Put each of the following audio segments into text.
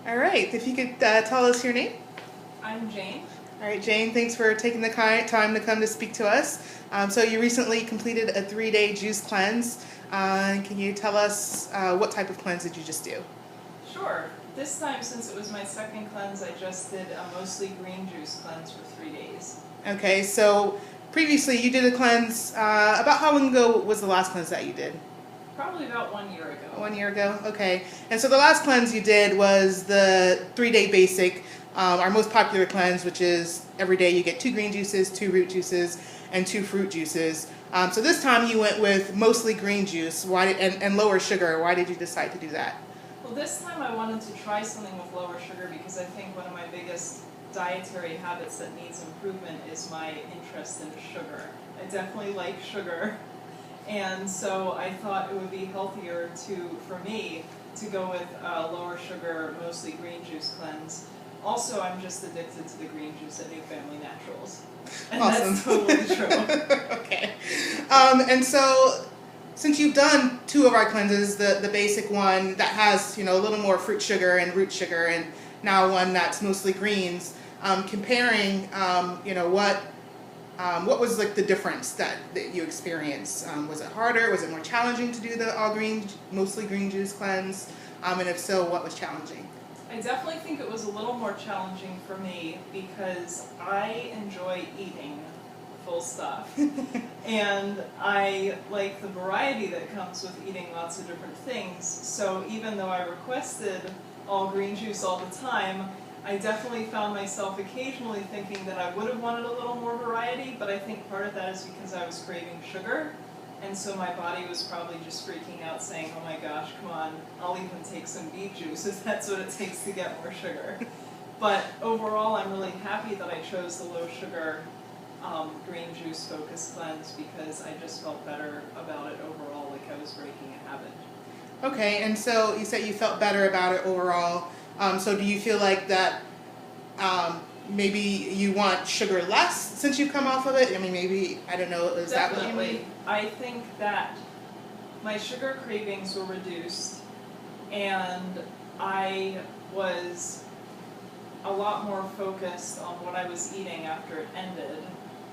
All right, if you could tell us your name. I'm Jane. All right, Jane, thanks for taking the time to come to speak to us. So you recently completed a 3-day juice cleanse. Can you tell us what type of cleanse did you just do? Sure. This time, since it was my second cleanse, I just did a mostly green juice cleanse for 3 days. Okay, so previously you did a cleanse. About how long ago was the last cleanse that you did? Probably about 1 year ago. 1 year ago? Okay. And so the last cleanse you did was the 3-day basic, our most popular cleanse, which is every day you get 2 green juices, 2 root juices, and 2 fruit juices. So this time you went with mostly green juice and lower sugar. Why did you decide to do that? Well, this time I wanted to try something with lower sugar because I think one of my biggest dietary habits that needs improvement is my interest in sugar. I definitely like sugar. And so I thought it would be healthier for me to go with a lower sugar, mostly green juice cleanse. Also, I'm just addicted to the green juice at New Family Naturals. And Awesome. That's totally true. Okay. And so since you've done 2 of our cleanses, the basic one that has a little more fruit sugar and root sugar, and now one that's mostly greens, comparing what was like the difference that you experienced? Was it harder? Was it more challenging to do the all green, mostly green juice cleanse? And if so, what was challenging? I definitely think it was a little more challenging for me because I enjoy eating, full stop. And I like the variety that comes with eating lots of different things. So even though I requested all green juice all the time, I definitely found myself occasionally thinking that I would have wanted a little more variety, but I think part of that is because I was craving sugar, and so my body was probably just freaking out saying, oh my gosh, come on, I'll even take some beet juice if that's what it takes to get more sugar. But overall, I'm really happy that I chose the low sugar green juice focused cleanse because I just felt better about it overall, like I was breaking a habit. Okay, and so you said you felt better about it overall. So do you feel like that maybe you want sugar less since you've come off of it? I mean, maybe, I don't know, is that what you mean? I think that my sugar cravings were reduced and I was a lot more focused on what I was eating after it ended.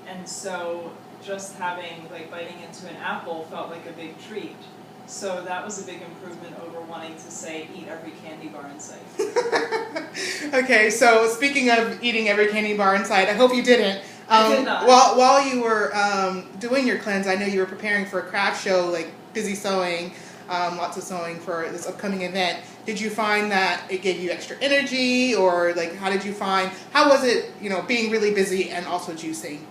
And so just having, like, biting into an apple felt like a big treat. So that was a big improvement over wanting to say, eat every candy bar in sight. Okay, so speaking of eating every candy bar in sight, I hope you didn't. I did not. While you were doing your cleanse, I know you were preparing for a craft show, like busy sewing, lots of sewing for this upcoming event. Did you find that it gave you extra energy, or like how was it, being really busy and also juicing?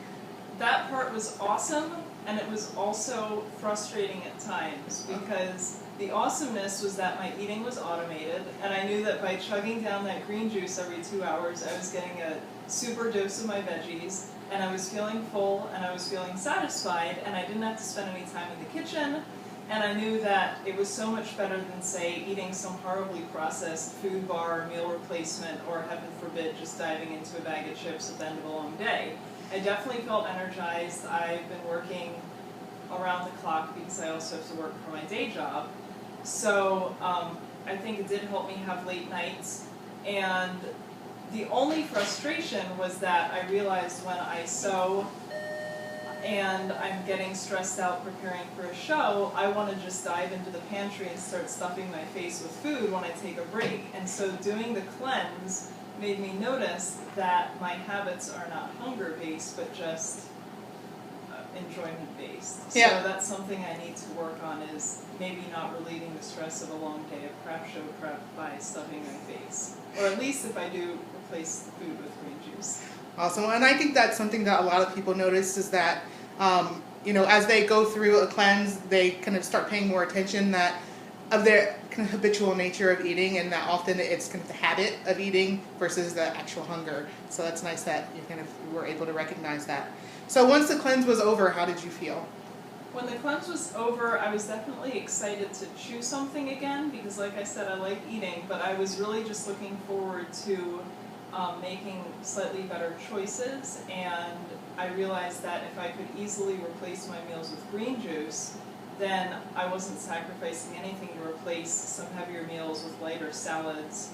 That part was awesome. And it was also frustrating at times because the awesomeness was that my eating was automated, and I knew that by chugging down that green juice every 2 hours, I was getting a super dose of my veggies, and I was feeling full, and I was feeling satisfied, and I didn't have to spend any time in the kitchen, and I knew that it was so much better than, say, eating some horribly processed food bar or meal replacement, or heaven forbid, just diving into a bag of chips at the end of a long day. I definitely felt energized. I've been working around the clock because I also have to work for my day job. So I think it did help me have late nights. And the only frustration was that I realized when I sew and I'm getting stressed out preparing for a show, I want to just dive into the pantry and start stuffing my face with food when I take a break. And so doing the cleanse made me notice that my habits are not hunger-based, but just enjoyment-based. Yeah. So that's something I need to work on, is maybe not relieving the stress of a long day of craft show prep by stuffing my face. Or at least if I do, replace the food with green juice. Awesome. And I think that's something that a lot of people notice is that, as they go through a cleanse, they kind of start paying more attention of their kind of habitual nature of eating, and that often it's kind of the habit of eating versus the actual hunger. So that's nice that you kind of were able to recognize that. So once the cleanse was over, how did you feel? When the cleanse was over, I was definitely excited to chew something again because, like I said, I like eating, but I was really just looking forward to making slightly better choices, and I realized that if I could easily replace my meals with green juice, then I wasn't sacrificing anything to replace some heavier meals with lighter salads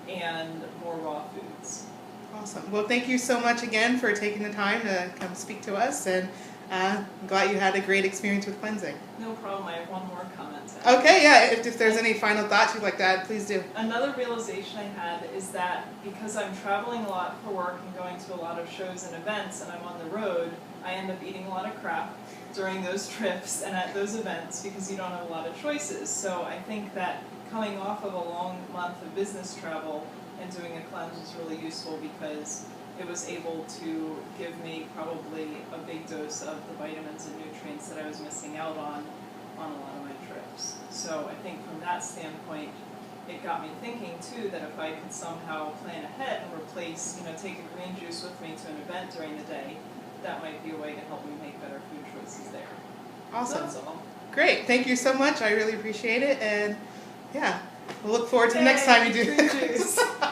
and more raw foods. Awesome. Well, thank you so much again for taking the time to come speak to us, and I'm glad you had a great experience with cleansing. No problem. I have one more comment to add. Okay, yeah, if there's any final thoughts you'd like to add, please do. Another realization I had is that because I'm traveling a lot for work and going to a lot of shows and events and I'm on the road, I end up eating a lot of crap during those trips and at those events because you don't have a lot of choices. So I think that coming off of a long month of business travel and doing a cleanse was really useful because it was able to give me probably a big dose of the vitamins and nutrients that I was missing out on a lot of my trips. So I think from that standpoint, it got me thinking too that if I could somehow plan ahead and replace, take a green juice with me to an event during the day, that might be a way to help me make better food choices there. Awesome. So that's all. Great. Thank you so much. I really appreciate it. And yeah, we'll look forward to the next time you do green this. juice.